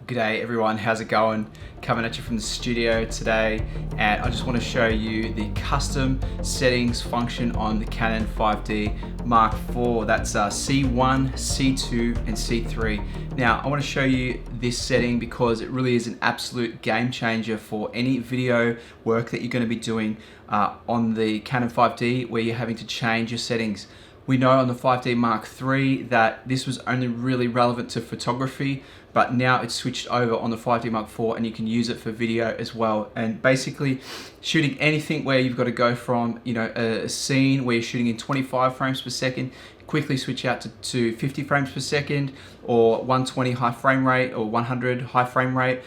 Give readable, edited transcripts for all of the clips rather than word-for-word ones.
G'day everyone, how's it going? Coming at you from the studio today, and I just want to show you the custom settings function on the Canon 5D Mark IV. That's C1, C2 and C3. Now I want to show you this setting because it really is an absolute game changer for any video work that you're going to be doing on the Canon 5D where you're having to change your settings. We know on the 5D Mark III that this was only really relevant to photography, but now it's switched over on the 5D Mark IV and you can use it for video as well. And basically shooting anything where you've got to go from, a scene where you're shooting in 25 frames per second, quickly switch out to 50 frames per second or 120 high frame rate or 100 high frame rate.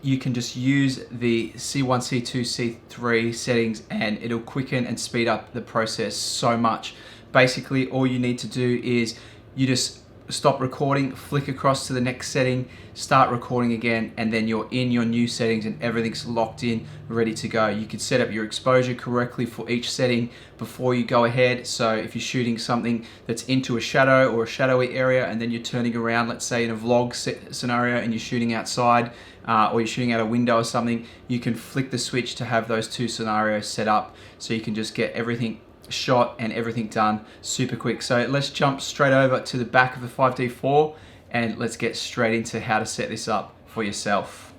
You can just use the C1, C2, C3 settings and it'll quicken and speed up the process so much. Basically, all you need to do is you just stop recording, flick across to the next setting, start recording again, and then you're in your new settings and everything's locked in, ready to go. You can set up your exposure correctly for each setting before you go ahead. So if you're shooting something that's into a shadow or a shadowy area and then you're turning around, let's say in a vlog scenario and you're shooting outside or you're shooting out a window or something, you can flick the switch to have those two scenarios set up so you can just get everything shot and everything done super quick. So let's jump straight over to the back of the 5D4 and let's get straight into how to set this up for yourself.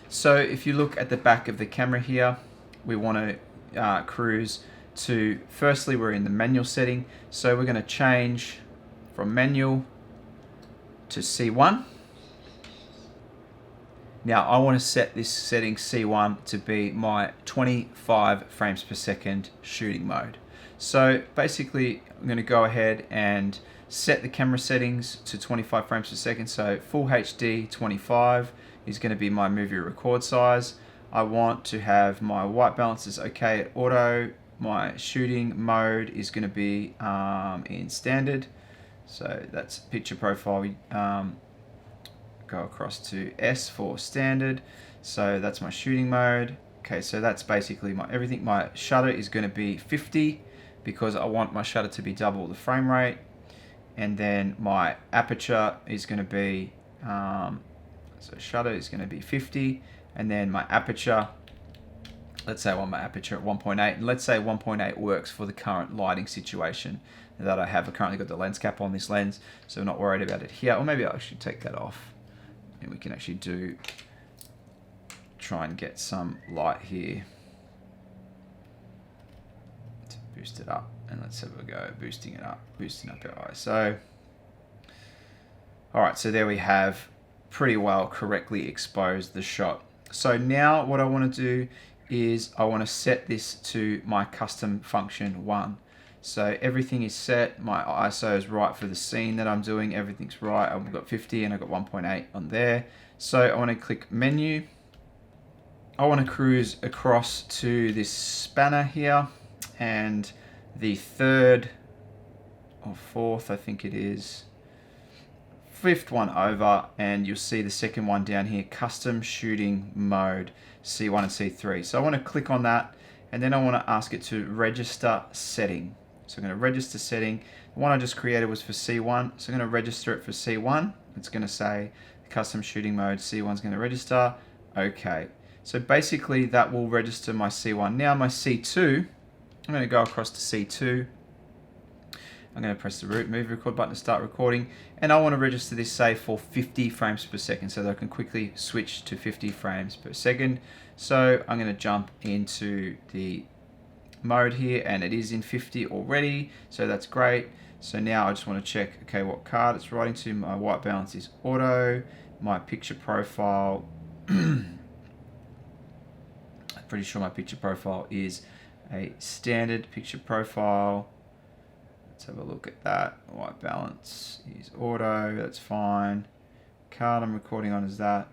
So if you look at the back of the camera here, we want to cruise to, firstly we're in the manual setting, so we're going to change from manual to C1. Now I want to set this setting C1 to be my 25 frames per second shooting mode. So basically I'm going to go ahead and set the camera settings to 25 frames per second. So full HD 25 is going to be my movie record size. I want to have my white balance is okay at auto. My shooting mode is going to be in standard. So that's picture profile. Go across to S for standard. So that's my shooting mode. Okay, so that's basically my everything. My shutter is going to be 50 because I want my shutter to be double the frame rate. And then my aperture is going to be, so shutter is going to be 50. And then my aperture, let's say I want my aperture at 1.8. And let's say 1.8 works for the current lighting situation that I have. I currently got the lens cap on this lens, so I'm not worried about it here. Or maybe I should take that off. And we can actually try and get some light here to boost it up. And let's have a go boosting it up, boosting up our ISO. All right, so there we have pretty well correctly exposed the shot. So now what I want to do is I want to set this to my custom function 1. So everything is set, my ISO is right for the scene that I'm doing, everything's right. I've got 50 and I've got 1.8 on there. So I want to click menu. I want to cruise across to this spanner here, and the third or fourth, I think it is, fifth one over, and you'll see the second one down here, custom shooting mode, C1 and C3. So I want to click on that, and then I want to ask it to register setting. So I'm going to register setting. The one I just created was for C1, so I'm going to register it for C1. It's going to say custom shooting mode, C1 is going to register. Okay, so basically that will register my C1. Now my C2, I'm going to go across to C2. I'm going to press the move record button to start recording, and I want to register this, say, for 50 frames per second so that I can quickly switch to 50 frames per second. So I'm going to jump into the mode here, and it is in 50 already, so that's great. So now I just want to check, okay, what card it's writing to. My white balance is auto. My picture profile, I'm pretty sure my picture profile is a standard picture profile. Let's have a look at that. White balance is auto, that's fine. Card I'm recording on is that.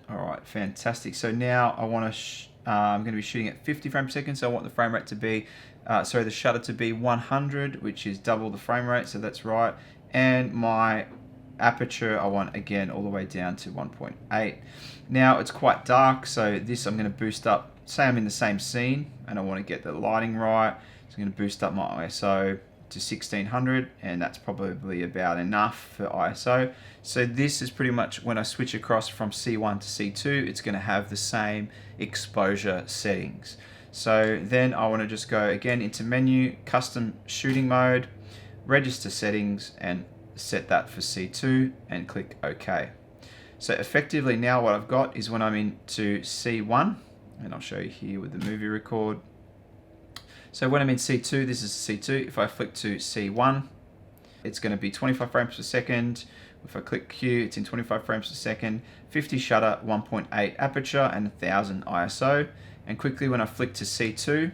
All right, fantastic. So now I want to, I'm going to be shooting at 50 frames per second, so I want the frame rate to be, the shutter to be 100, which is double the frame rate, so that's right. And my aperture I want again all the way down to 1.8. Now it's quite dark, so this I'm going to boost up. Say I'm in the same scene and I want to get the lighting right, so I'm going to boost up my ISO to 1600, and that's probably about enough for ISO. So this is pretty much when I switch across from C1 to C2, it's going to have the same exposure settings. So then I want to just go again into menu, custom shooting mode, register settings, and set that for C2 and click OK. So effectively now what I've got is when I'm into C1, and I'll show you here with the movie record. So when I'm in C2, this is C2. If I flick to C1, it's going to be 25 frames per second. If I click Q, it's in 25 frames per second, 50 shutter, 1.8 aperture, and 1000 ISO. And quickly when I flick to C2,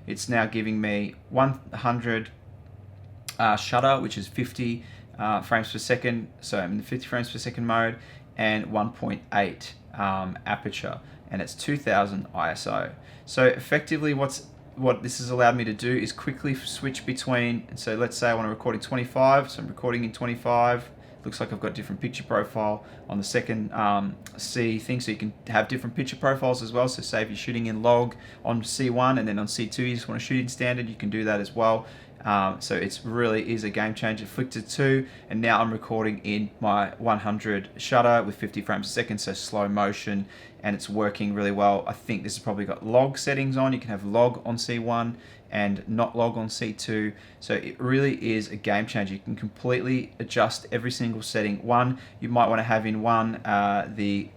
it's now giving me 100 shutter, which is 50 frames per second. So I'm in the 50 frames per second mode, and 1.8 aperture, and it's 2000 ISO. So effectively what this has allowed me to do is quickly switch between, and so let's say I want to record in 25, so I'm recording in 25. Looks like I've got different picture profile on the second C thing, so you can have different picture profiles as well. So say if you're shooting in log on C1 and then on C2 you just want to shoot in standard, you can do that as well. So it really is a game changer. Flick to 2, and now I'm recording in my 100 shutter with 50 frames a second, so slow motion, and it's working really well. I think this has probably got log settings on. You can have log on C1 and not log on C2. So it really is a game changer. You can completely adjust every single setting. One, you might want to have in one the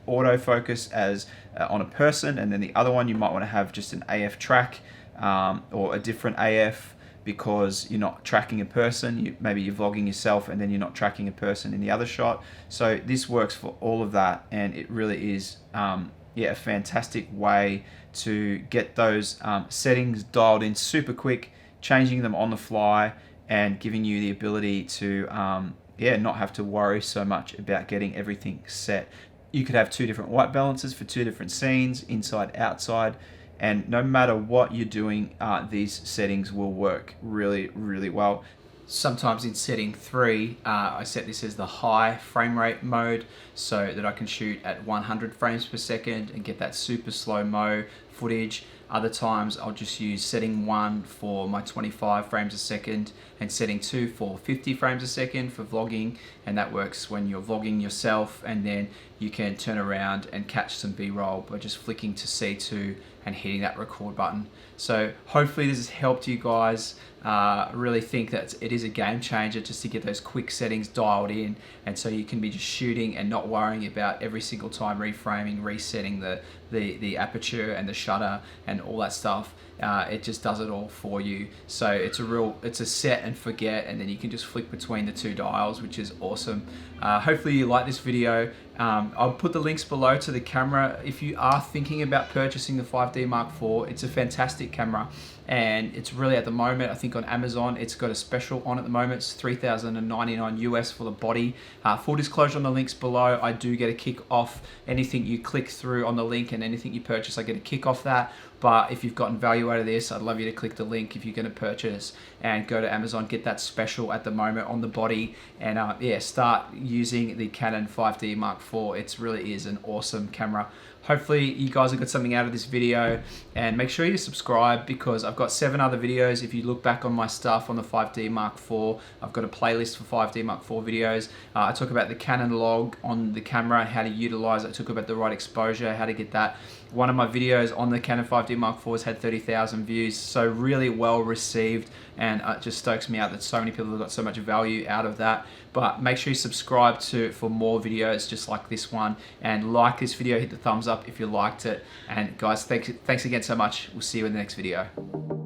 autofocus as on a person, and then the other one you might want to have just an AF track or a different AF, because you're not tracking a person. Maybe you're vlogging yourself and then you're not tracking a person in the other shot. So this works for all of that, and it really is a fantastic way to get those settings dialed in super quick, changing them on the fly, and giving you the ability to not have to worry so much about getting everything set. You could have 2 different white balances for 2 different scenes, inside, outside, and no matter what you're doing, these settings will work really, really well. Sometimes in setting 3, I set this as the high frame rate mode so that I can shoot at 100 frames per second and get that super slow-mo footage. Other times I'll just use setting 1 for my 25 frames a second and setting 2 for 50 frames a second for vlogging, and that works when you're vlogging yourself, and then you can turn around and catch some B-roll by just flicking to C2 and hitting that record button. So hopefully this has helped you guys. I really think that it is a game changer just to get those quick settings dialed in, and so you can be just shooting and not worrying about every single time reframing, resetting the aperture and the shutter and all that stuff. It just does it all for you. So it's a set and forget, and then you can just flick between the 2 dials, which is awesome. Hopefully you like this video. I'll put the links below to the camera. If you are thinking about purchasing the 5D Mark IV, it's a fantastic camera, and it's really, at the moment, I think on Amazon, it's got a special on at the moment. It's $3,099 US for the body. Full disclosure on the links below, I do get a kick off anything you click through on the link, and anything you purchase, I get a kick off that. But if you've gotten value out of this, I'd love you to click the link if you're going to purchase, and go to Amazon, get that special at the moment on the body, and start using the Canon 5D Mark IV. It really is an awesome camera. Hopefully you guys have got something out of this video, and make sure you subscribe, because I've got 7 other videos. If you look back on my stuff on the 5D Mark IV, I've got a playlist for 5D Mark IV videos. I talk about the Canon log on the camera, how to utilize it. I talk about the right exposure, how to get that. One of my videos on the Canon 5D Mark IV has had 30,000 views, so really well received, and it just stokes me out that so many people have got so much value out of that. But make sure you subscribe for more videos just like this one, and like this video, hit the thumbs up if you liked it. And guys, thanks again so much. We'll see you in the next video.